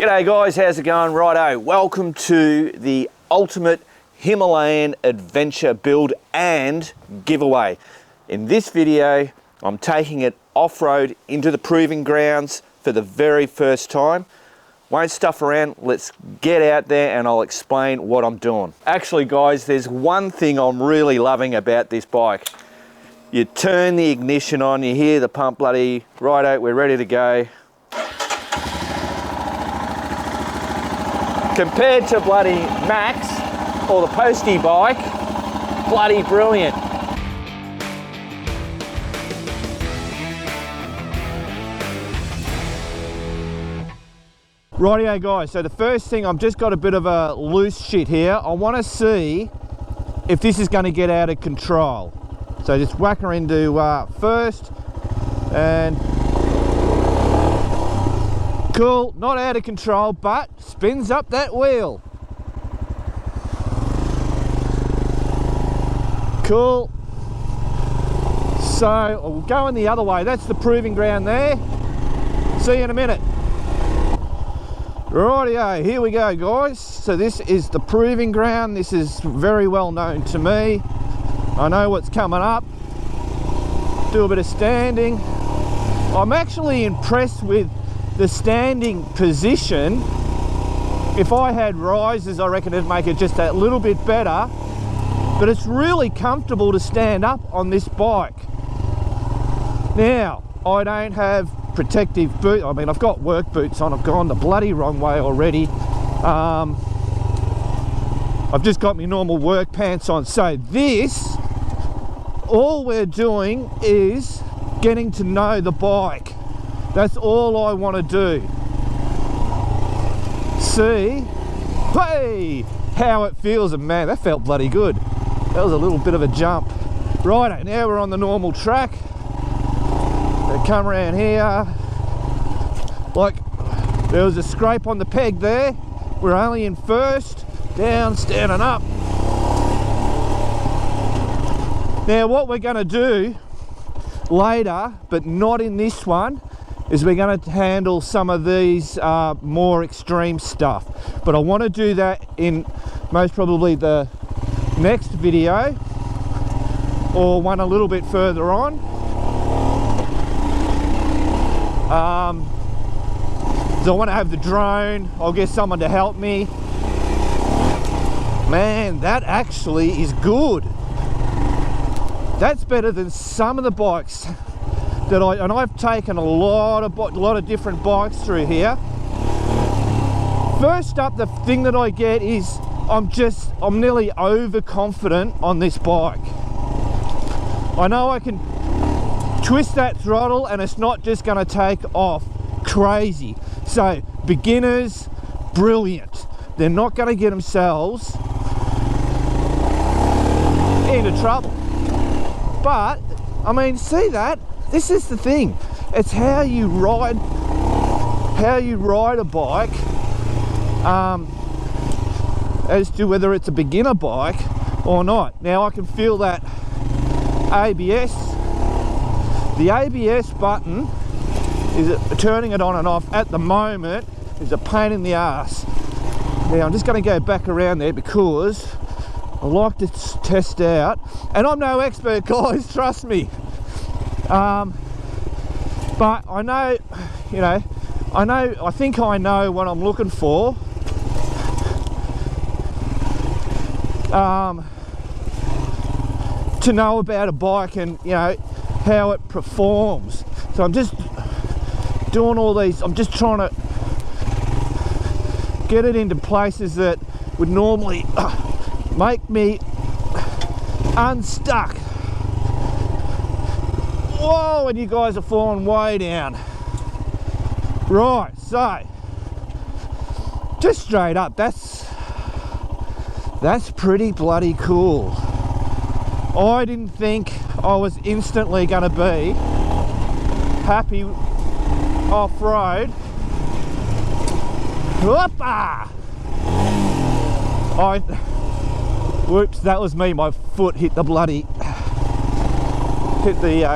G'day guys, how's it going? Righto, welcome to the ultimate Himalayan adventure build and giveaway. In this video, I'm taking it off-road into the proving grounds for the very first time. Won't stuff around, let's get out there and I'll explain what I'm doing. Actually guys, there's one thing I'm really loving about this bike. You turn the ignition on, you hear the pump bloody, righto, we're ready to go. Compared to bloody Max or the Postie bike, bloody brilliant. Rightio guys, so the first thing, I've just got a bit of a loose shit here. I want to see if this is going to get out of control. So just whack her into first and cool, not out of control, but spins up that wheel. Cool. So we'll go in the other way. That's the proving ground there. See you in a minute. Rightio, here we go guys. So this is the proving ground. This is very well known to me. I know what's coming up. Do a bit of standing. I'm actually impressed with the standing position. If I had risers, I reckon it'd make it just a little bit better, but it's really comfortable to stand up on this bike. Now, I don't have protective boots. I mean, I've got work boots on. I've gone the bloody wrong way already. I've just got my normal work pants on. So this, all we're doing is getting to know the bike. That's all I want to do. See, hey, how it feels, and man, that felt bloody good. That was a little bit of a jump. Right, now we're on the normal track. They come around here. Like, there was a scrape on the peg there. We're only in first, down, standing up. Now what we're going to do later, but not in this one, is we're going to handle some of these more extreme stuff, but I want to do that in most probably the next video or one a little bit further on. So I want to have the drone. I'll get someone to help me. Man, that actually is good. That's better than some of the bikes that I've taken a lot of different bikes through here. First up, the thing that I get is I'm nearly overconfident on this bike. I know I can twist that throttle and it's not just going to take off crazy. So beginners, brilliant. They're not going to get themselves into trouble. But I mean, see that? This is the thing. It's how you ride a bike, as to whether it's a beginner bike or not. Now I can feel that ABS. The ABS button is turning it on and off at the moment is a pain in the ass. Now I'm just going to go back around there because I like to test out, and I'm no expert guys, trust me. But I know, you know, I think I know what I'm looking for. To know about a bike and, you know, how it performs. So I'm just doing all these, I'm just trying to get it into places that would normally make me unstuck. Whoa, and you guys are falling way down. Right, so just straight up, that's pretty bloody cool. I didn't think I was instantly going to be happy off-road. Whoops, that was me, my foot hit the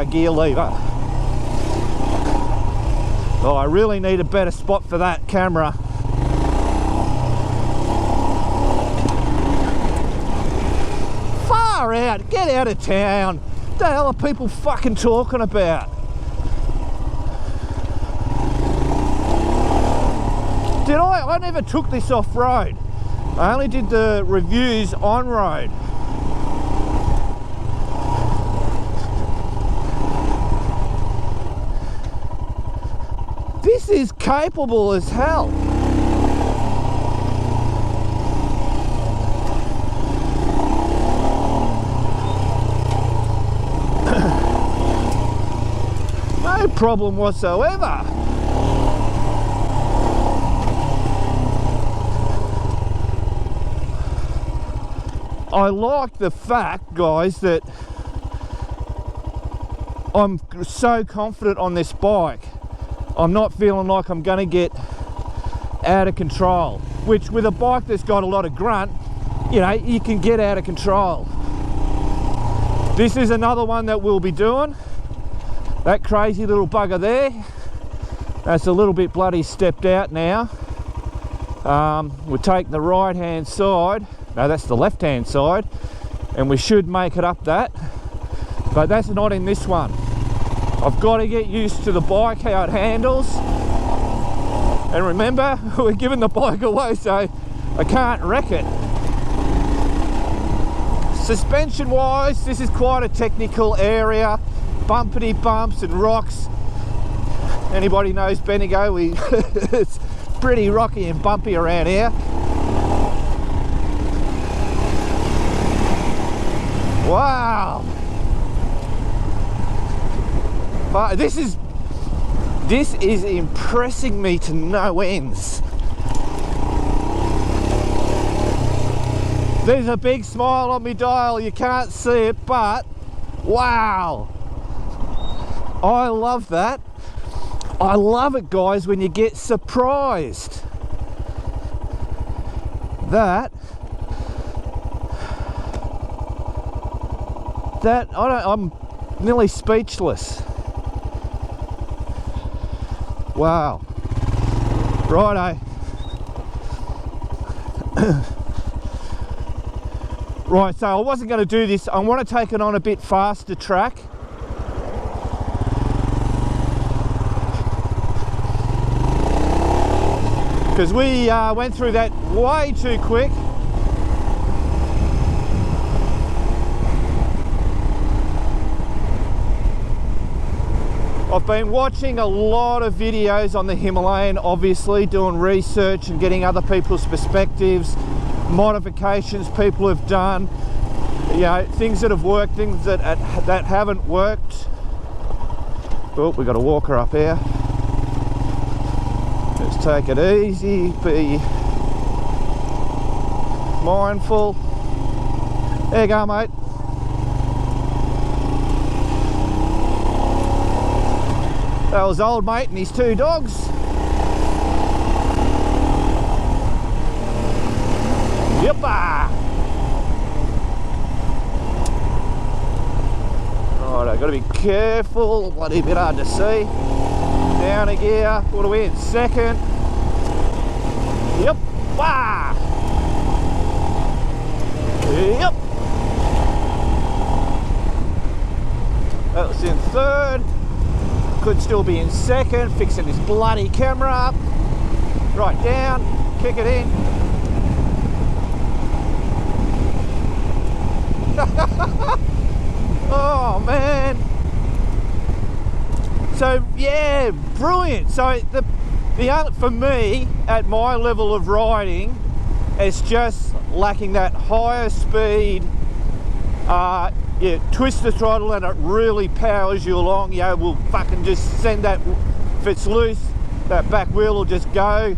gear lever. Oh, I really need a better spot for that camera. Far out, get out of town. What the hell are people fucking talking about? I never took this off-road. I only did the reviews on-road. This is capable as hell. No problem whatsoever. I like the fact, guys, that I'm so confident on this bike. I'm not feeling like I'm going to get out of control, which with a bike that's got a lot of grunt, you know, you can get out of control. This is another one that we'll be doing. That crazy little bugger there, that's a little bit bloody stepped out now. We'll take the right hand side, no, that's the left hand side, and we should make it up that, but that's not in this one. I've got to get used to the bike, how it handles, and remember, we're giving the bike away, so I can't wreck it. Suspension wise, this is quite a technical area, bumpity bumps and rocks. Anybody knows Bendigo, it's pretty rocky and bumpy around here. Wow. But this is impressing me to no ends. There's a big smile on my dial, you can't see it, but wow. I love that. I love it, guys, when you get surprised. I'm nearly speechless. Wow. Righto. Right, so I wasn't going to do this. I want to take it on a bit faster track. Because we went through that way too quick. I've been watching a lot of videos on the Himalayan, obviously, doing research and getting other people's perspectives, modifications people have done, you know, things that have worked, things that haven't worked. Oh, we got a walker up here. Let's take it easy, be mindful. There you go, mate. That was old mate and his two dogs. Yippa! Right, I've got to be careful, bloody bit hard to see. Down a gear, what are we in? Second. Yippa! Yep. That was in third. Could still be in second, fixing this bloody camera up. Right down, kick it in. Oh man. So yeah, brilliant. So for me, at my level of riding, it's just lacking that higher speed. Yeah, twist the throttle and it really powers you along. Yeah, we'll fucking just send that, if it's loose, that back wheel will just go.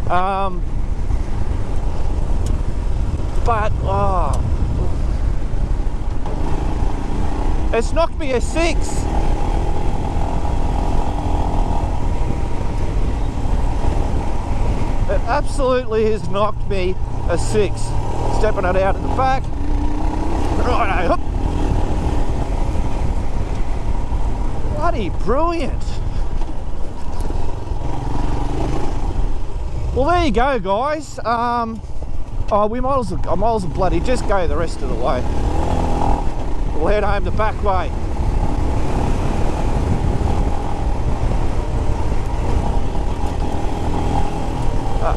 But, oh, it's knocked me a 6. It absolutely has knocked me a 6. Stepping it out at the back. Right, up. Bloody brilliant. Well, there you go, guys. Oh, I might as well bloody just go the rest of the way. We'll head home the back way.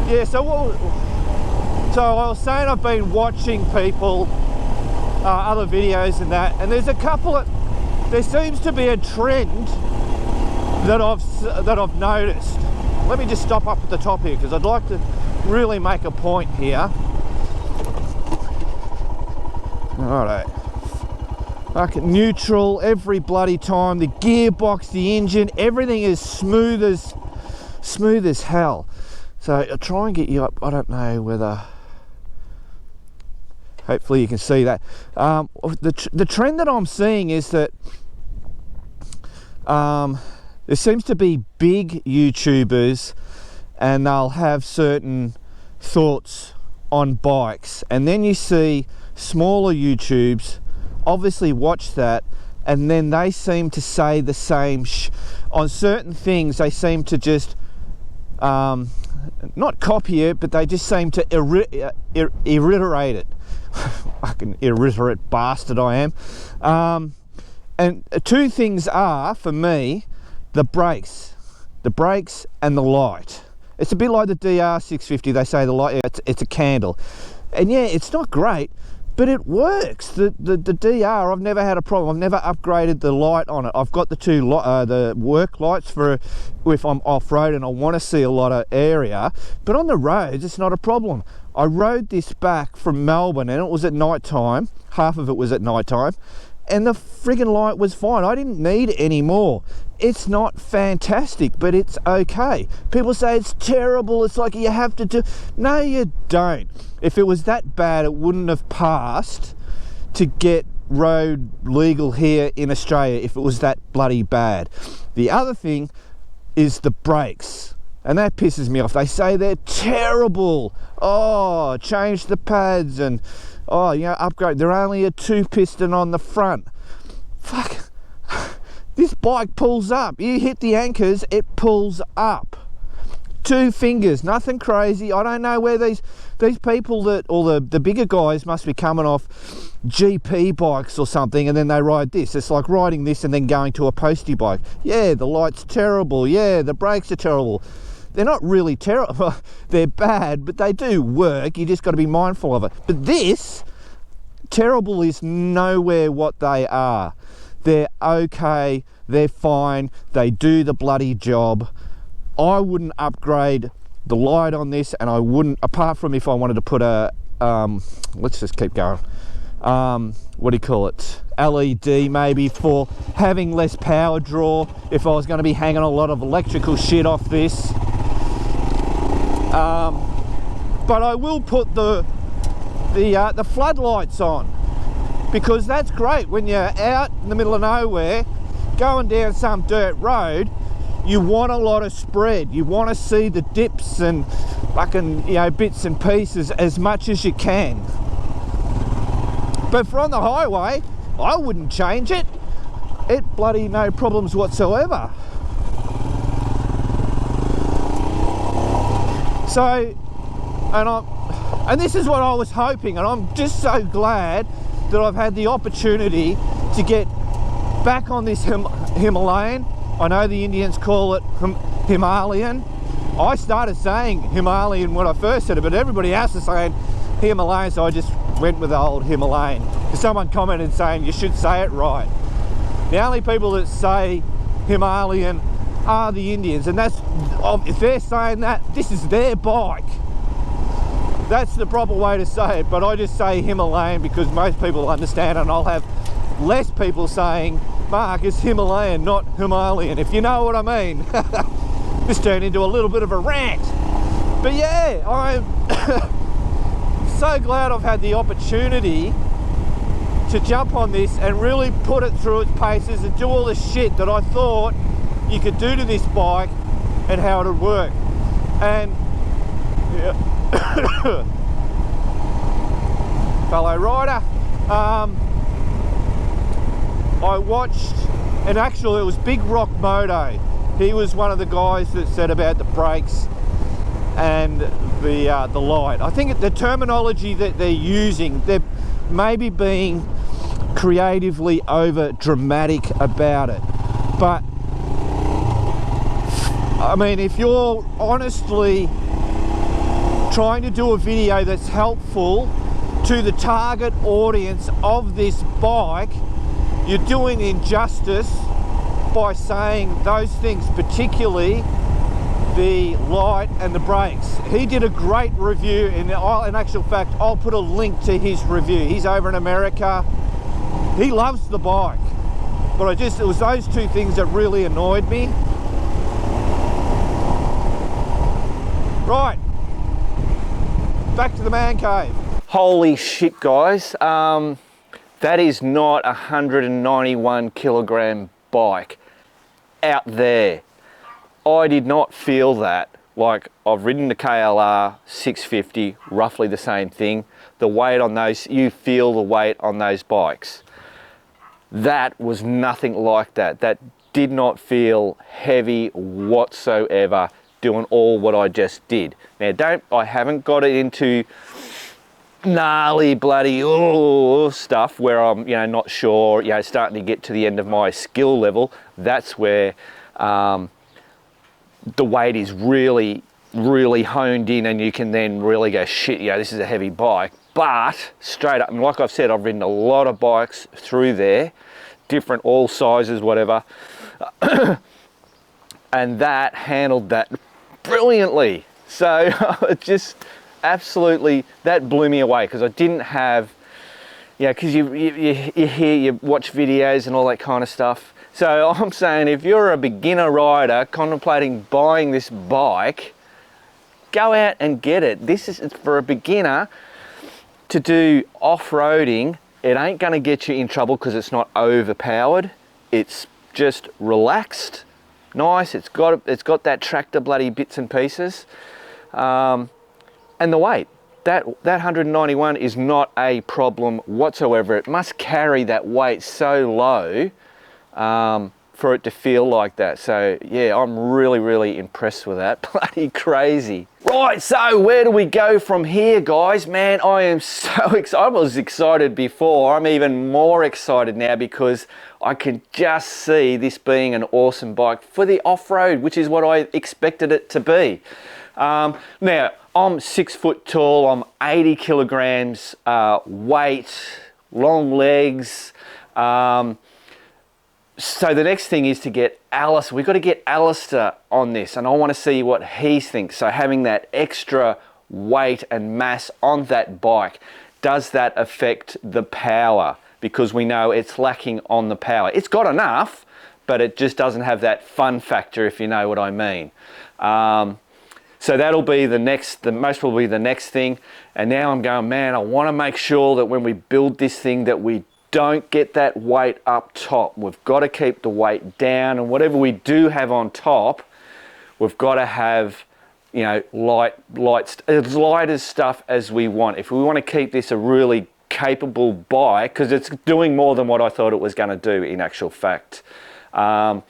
Yeah, so I was saying I've been watching people, other videos and that, and there's a couple of, there seems to be a trend that I've noticed. Let me just stop up at the top here because I'd like to really make a point here. Alright. Okay, neutral every bloody time. The gearbox, the engine, everything is smooth as hell. So I'll try and get you up. I don't know whether, hopefully you can see that. The trend that I'm seeing is that there seems to be big YouTubers and they'll have certain thoughts on bikes, and then you see smaller YouTubes obviously watch that, and then they seem to say the same on certain things. They seem to just not copy it, but they just seem to reiterate it. Fucking illiterate bastard I am. And two things are, for me, the brakes and the light. It's a bit like the DR650. They say the light, it's a candle, and yeah, it's not great, but it works. The DR, I've never had a problem. I've never upgraded the light on it. I've got the two the work lights for if I'm off-road and I want to see a lot of area, but on the roads it's not a problem. I rode this back from Melbourne and it was at night time, half of it was at night time, and the friggin' light was fine. I didn't need any more. It's not fantastic, but it's okay. People say it's terrible, it's like you have to do. No, you don't. If it was that bad, it wouldn't have passed to get road legal here in Australia if it was that bloody bad. The other thing is the brakes, and that pisses me off. They say they're terrible. Oh, change the pads and, oh, you know, upgrade. They're only a 2-piston on the front. Fuck. This bike pulls up. You hit the anchors, it pulls up. 2 fingers, nothing crazy. I don't know where these people that, or the bigger guys must be coming off GP bikes or something, and then they ride this. It's like riding this and then going to a postie bike. Yeah, the light's terrible. Yeah, the brakes are terrible. They're not really terrible. They're bad, but they do work. You just got to be mindful of it. But this, terrible is nowhere what they are. They're okay, they're fine, they do the bloody job. I wouldn't upgrade the light on this, and I wouldn't, apart from if I wanted to put a, let's just keep going. What do you call it? LED maybe for having less power draw, if I was going to be hanging a lot of electrical shit off this. But I will put the floodlights on, because that's great when you're out in the middle of nowhere going down some dirt road. You want a lot of spread. You want to see the dips and fucking, you know, bits and pieces as much as you can. But for on the highway, I wouldn't change it. It bloody no problems whatsoever. So, and this is what I was hoping, and I'm just so glad that I've had the opportunity to get back on this Himalayan. I know the Indians call it Himalayan. I started saying Himalayan when I first said it, but everybody else is saying Himalayan, so I just went with the old Himalayan. Someone commented saying you should say it right. The only people that say Himalayan are the Indians, and that's, if they're saying that, this is their bike. That's the proper way to say it, but I just say Himalayan because most people understand, and I'll have less people saying, Mark, it's Himalayan, not Himalayan, if you know what I mean. This turned into a little bit of a rant. But yeah, I'm so glad I've had the opportunity to jump on this and really put it through its paces and do all the shit that I thought you could do to this bike and how it would work. And yeah. Fellow rider, I watched, and actually it was Big Rock Moto. He was one of the guys that said about the brakes, and the light. I think the terminology that they're using, they're maybe being creatively over dramatic about it. But I mean, if you're honestly trying to do a video that's helpful to the target audience of this bike, you're doing injustice by saying those things, particularly the light and the brakes. He did a great review, in actual fact, I'll put a link to his review. He's over in America. He loves the bike, but it was those two things that really annoyed me. Right, back to the man cave. Holy shit, guys. That is not a 191 kilogram bike out there. I did not feel that. Like, I've ridden the KLR 650, roughly the same thing. The weight on those, you feel the weight on those bikes. That was nothing like that. That did not feel heavy whatsoever, doing all what I just did. Now, I haven't got it into gnarly bloody stuff where I'm, not sure, starting to get to the end of my skill level. That's where the weight is really, really honed in, and you can then really go, shit, this is a heavy bike. But straight up, and like I've said, I've ridden a lot of bikes through there, different, all sizes, whatever. And that handled that brilliantly. So it just absolutely, that blew me away, because I didn't have, because you hear, you watch videos and all that kind of stuff. So I'm saying, if you're a beginner rider contemplating buying this bike, go out and get it. This is for a beginner to do off-roading. It ain't going to get you in trouble because it's not overpowered. It's just relaxed, nice. It's got that tractor bloody bits and pieces, and the weight. That 191 is not a problem whatsoever. It must carry that weight so low for it to feel like that. So yeah, I'm really, really impressed with that. Bloody crazy. Right, so where do we go from here, guys? Man, I am so excited. I was excited before. I'm even more excited now, because I can just see this being an awesome bike for the off-road, which is what I expected it to be. Now, I'm 6 foot tall, I'm 80 kilograms weight, long legs. So the next thing is to get Alistair. We've got to get Alistair on this, and I want to see what he thinks. So having that extra weight and mass on that bike, does that affect the power? Because we know it's lacking on the power. It's got enough, but it just doesn't have that fun factor, if you know what I mean. So that'll be most probably the next thing. And now I'm going, man, I want to make sure that when we build this thing that we don't get that weight up top. We've got to keep the weight down, and whatever we do have on top, we've got to have, as light as stuff as we want. If we want to keep this a really capable bike, because it's doing more than what I thought it was going to do in actual fact. I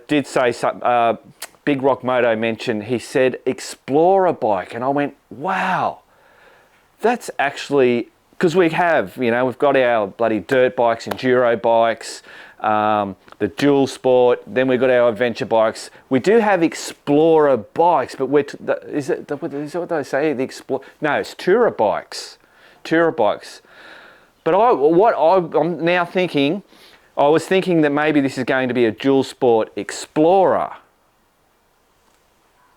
did say something, Big Rock Moto mentioned, he said Explorer bike, and I went, wow, that's actually, because we have, we've got our bloody dirt bikes, enduro bikes, the dual sport, then we've got our adventure bikes. We do have Explorer bikes, but is it what they say? No, it's tourer bikes. Tourer bikes. But I'm now thinking, I was thinking that maybe this is going to be a dual sport Explorer.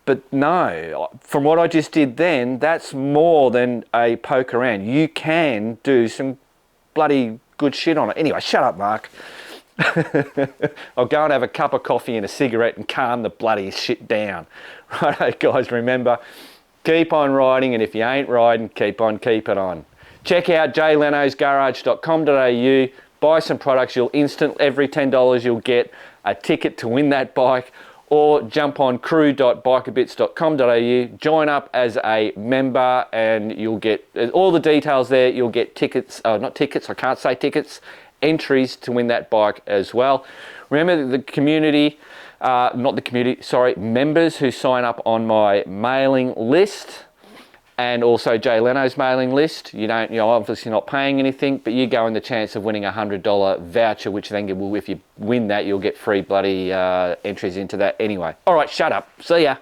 But no, from what I just did then, that's more than a poke around. You can do some bloody good shit on it. Anyway, shut up, Mark. I'll go and have a cup of coffee and a cigarette and calm the bloody shit down. Right, guys, remember, keep on riding, and if you ain't riding, keep on keeping on. Check out jlenosgarage.com.au, buy some products. Every $10 you'll get a ticket to win that bike, or jump on crew.bikeabits.com.au, join up as a member, and you'll get all the details there. You'll get tickets, not tickets, I can't say tickets, entries to win that bike as well. Remember, the community not the community, sorry, members who sign up on my mailing list, and also Jay Leno's mailing list. You're obviously not paying anything, but you go in the chance of winning a $100 voucher, which then will, if you win that, you'll get free bloody entries into that anyway. All right, shut up. See ya.